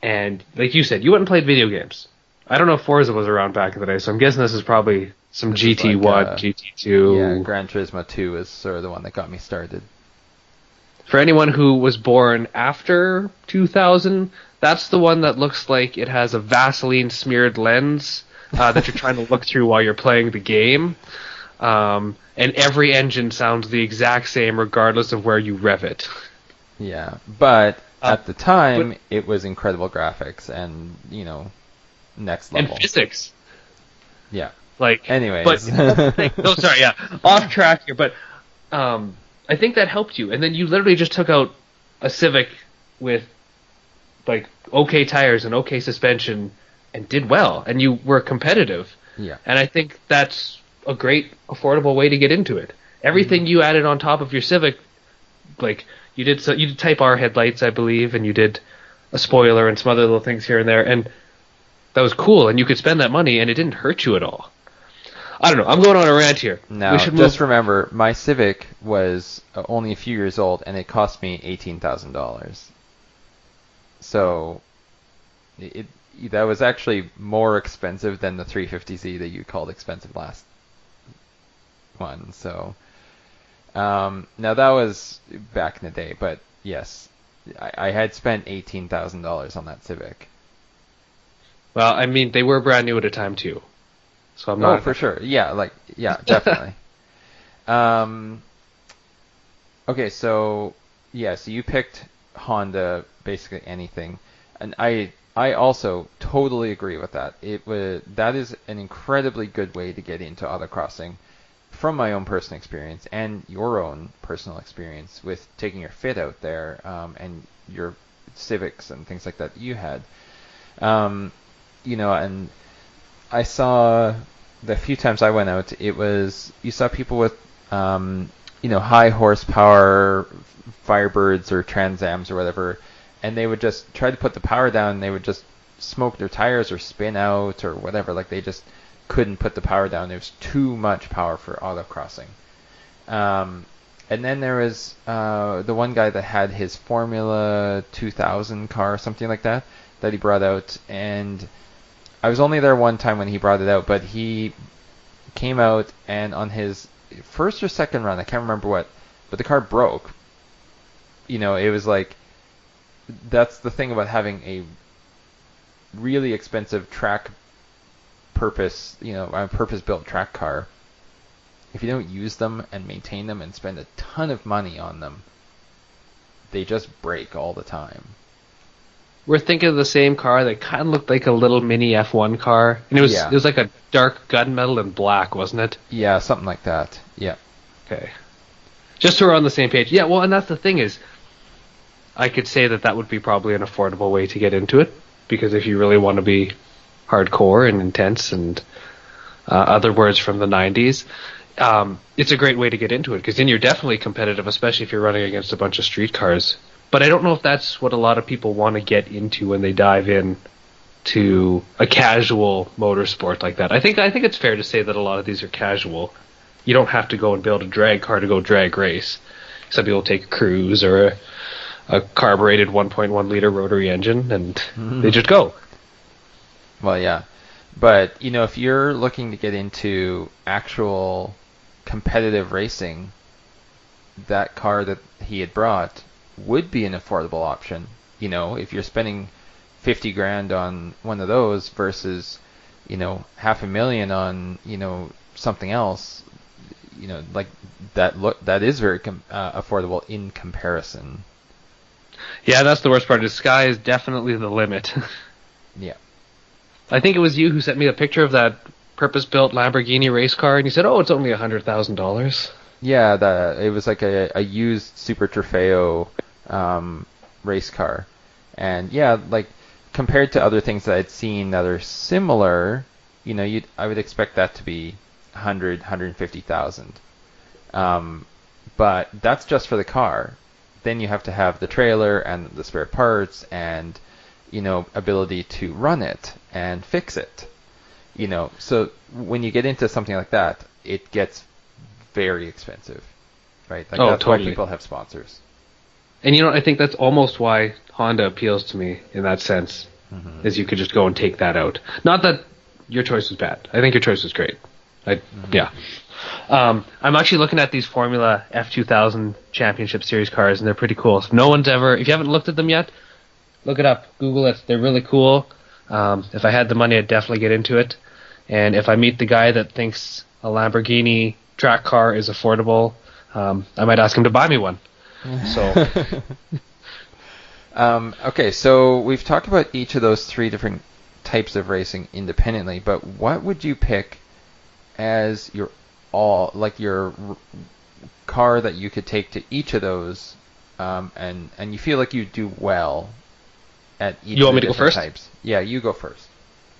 And like you said, you went and played video games. I don't know if Forza was around back in the day, so I'm guessing this is probably some This is GT1, like, GT2. Yeah, Gran Turismo 2 is sort of the one that got me started. For anyone who was born after 2000, that's the one that looks like it has a Vaseline smeared lens that you're trying to look through while you're playing the game. And every engine sounds the exact same regardless of where you rev it. Yeah, but at the time, it was incredible graphics and, next level. And physics. Yeah. Like, anyways. But, oh, sorry, yeah. Off track here, but I think that helped you. And then you literally just took out a Civic with, like, okay tires and okay suspension and did well. And you were competitive. Yeah. And I think that's a great, affordable way to get into it. Everything you added on top of your Civic, like, you did Type R headlights, I believe, and you did a spoiler and some other little things here and there. And that was cool. And you could spend that money and it didn't hurt you at all. I don't know. I'm going on a rant here. Now, just remember, my Civic was only a few years old, and it cost me $18,000. So, that was actually more expensive than the 350Z that you called expensive last one. So, now that was back in the day, but yes, I had spent $18,000 on that Civic. Well, I mean, they were brand new at a time too. So I'm not. Oh, for sure. Yeah, definitely. Okay, so you picked Honda, basically anything, and I also totally agree with that. That is an incredibly good way to get into autocrossing, from my own personal experience and your own personal experience with taking your Fit out there, and your Civics and things like that you had, and I saw the few times I went out, you saw people with, high horsepower Firebirds or Trans Ams or whatever, and they would just try to put the power down, and they would just smoke their tires or spin out or whatever. Like, they just couldn't put the power down. There was too much power for autocrossing. And then there was the one guy that had his Formula 2000 car, something like that he brought out, and I was only there one time when he brought it out, but he came out, and on his first or second run, I can't remember what, but the car broke. It was like, that's the thing about having a really expensive purpose-built track car. If you don't use them and maintain them and spend a ton of money on them, they just break all the time. We're thinking of the same car that kind of looked like a little mini F1 car, and it was like a dark gunmetal and black, wasn't it? Yeah, something like that. Yeah. Okay. Just so we're on the same page. Yeah, well, and that's the thing is, I could say that would be probably an affordable way to get into it, because if you really want to be hardcore and intense and other words from the 90s, it's a great way to get into it, because then you're definitely competitive, especially if you're running against a bunch of street cars. But I don't know if that's what a lot of people want to get into when they dive in to a casual motorsport like that. I think it's fair to say that a lot of these are casual. You don't have to go and build a drag car to go drag race. Some people take a cruise or a carbureted 1.1 liter rotary engine, and they just go. Well, yeah. But, if you're looking to get into actual competitive racing, that car that he had brought would be an affordable option. If you're spending $50,000 on one of those versus, $500,000 on, something else, like that is very affordable in comparison. Yeah, that's the worst part. The sky is definitely the limit. Yeah. I think it was you who sent me a picture of that purpose-built Lamborghini race car, and you said, "Oh, it's only $100,000." Yeah, it was like a used Super Trofeo race car, and yeah, like compared to other things that I'd seen that are similar, I would expect that to be 150,000. But that's just for the car. Then you have to have the trailer and the spare parts and, ability to run it and fix it. So when you get into something like that, it gets very expensive, right? Like that's totally. why people have sponsors. And I think that's almost why Honda appeals to me in that sense, is you could just go and take that out. Not that your choice was bad. I think your choice was great. Yeah. I'm actually looking at these Formula F2000 Championship Series cars, and they're pretty cool. So if you haven't looked at them yet, look it up. Google it. They're really cool. If I had the money, I'd definitely get into it. And if I meet the guy that thinks a Lamborghini track car is affordable, I might ask him to buy me one. So, okay, so we've talked about each of those three different types of racing independently, but what would you pick as your car that you could take to each of those, and you feel like you do well at each you of want the me to go different first? types? Yeah, you go first.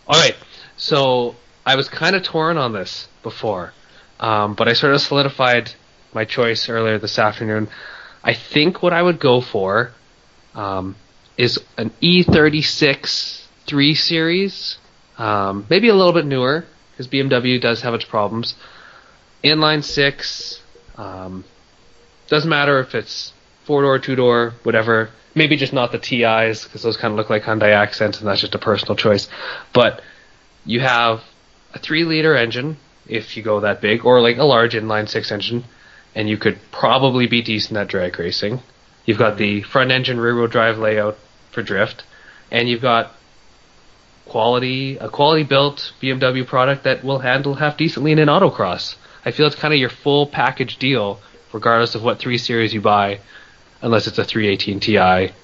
All right. So I was kind of torn on this before, but I sort of solidified my choice earlier this afternoon. I think what I would go for is an E36 3 Series, maybe a little bit newer, because BMW does have its problems. Inline 6, doesn't matter if it's 4-door, 2-door, whatever. Maybe just not the TIs, because those kind of look like Hyundai Accents, and that's just a personal choice. But you have a 3-liter engine, if you go that big, or like a large inline 6 engine, and you could probably be decent at drag racing. You've got the front engine rear-wheel drive layout for drift, and you've got a quality built BMW product that will handle half decently in an autocross. I feel it's kind of your full package deal, regardless of what 3 Series you buy, unless it's a 318 Ti.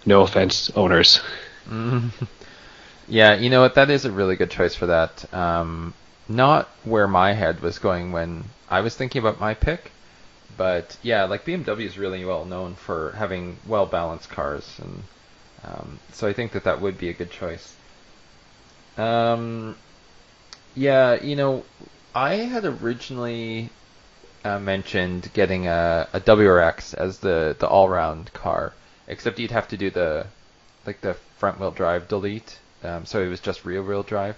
No offense, owners. Yeah, you know what? That is a really good choice for that. Not where my head was going when I was thinking about my pick. But yeah, like BMW is really well known for having well-balanced cars, and so I think that would be a good choice. Yeah, I had originally mentioned getting a WRX as the all-round car, except you'd have to do the front-wheel drive delete, so it was just rear-wheel drive.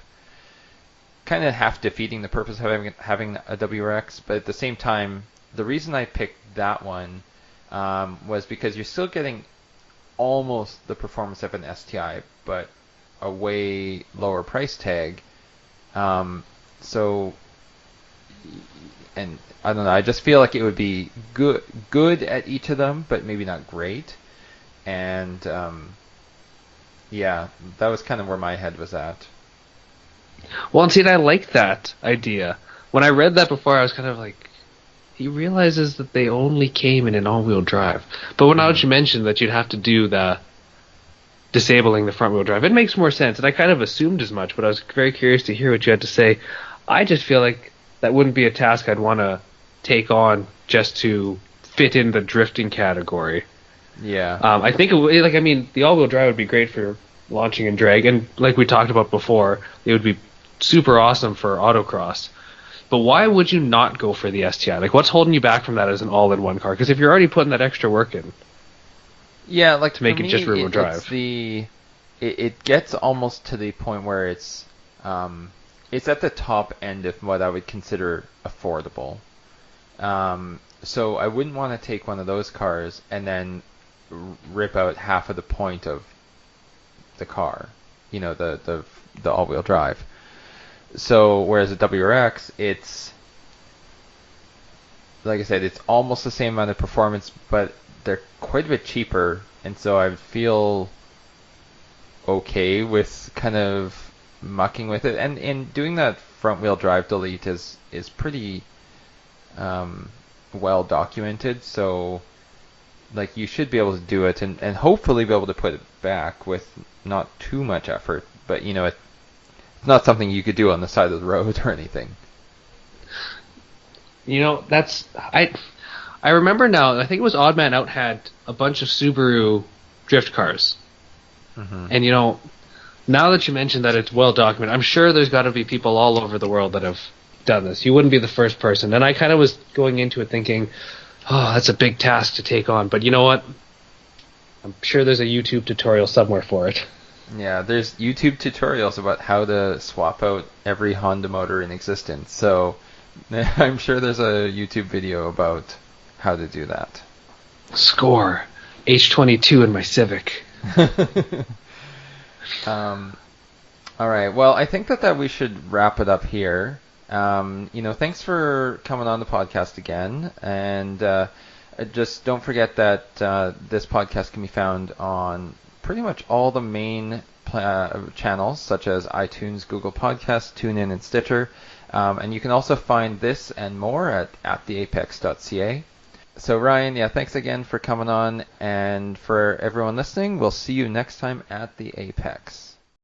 Kind of half defeating the purpose of having a WRX, but at the same time, the reason I picked that one was because you're still getting almost the performance of an STI, but a way lower price tag. So, and I don't know, I just feel like it would be good at each of them, but maybe not great. And yeah, that was kind of where my head was at. Well, and see, I like that idea. When I read that before, I was kind of like, he realizes that they only came in an all-wheel drive. But when you mentioned that you'd have to do the disabling the front-wheel drive, it makes more sense. And I kind of assumed as much, but I was very curious to hear what you had to say. I just feel like that wouldn't be a task I'd want to take on just to fit in the drifting category. Yeah. I think the all-wheel drive would be great for launching and drag, and like we talked about before, it would be super awesome for autocross. But why would you not go for the STI? Like, what's holding you back from that as an all-in-one car? Because if you're already putting that extra work in, yeah, like to make it just rear-wheel drive, it gets almost to the point where it's at the top end of what I would consider affordable. So I wouldn't want to take one of those cars and then rip out half of the point of the car, the all-wheel drive. So whereas a WRX, it's, like I said, it's almost the same amount of performance, but they're quite a bit cheaper, and so I feel okay with kind of mucking with it. And doing that front-wheel drive delete is pretty well documented, so like you should be able to do it and hopefully be able to put it back with not too much effort, but it's not something you could do on the side of the road or anything. That's I remember now. I think it was Odd Man Out had a bunch of Subaru drift cars, and now that you mentioned that it's well documented, I'm sure there's got to be people all over the world that have done this. You wouldn't be the first person. And I kind of was going into it thinking, oh, that's a big task to take on. But you know what? I'm sure there's a YouTube tutorial somewhere for it. Yeah, there's YouTube tutorials about how to swap out every Honda motor in existence. So I'm sure there's a YouTube video about how to do that. Score. H22 in my Civic. All right. Well, I think that we should wrap it up here. Thanks for coming on the podcast again. And just don't forget that this podcast can be found on pretty much all the main channels, such as iTunes, Google Podcasts, TuneIn, and Stitcher. And you can also find this and more at theapex.ca. So Ryan, yeah, thanks again for coming on. And for everyone listening, we'll see you next time at the Apex.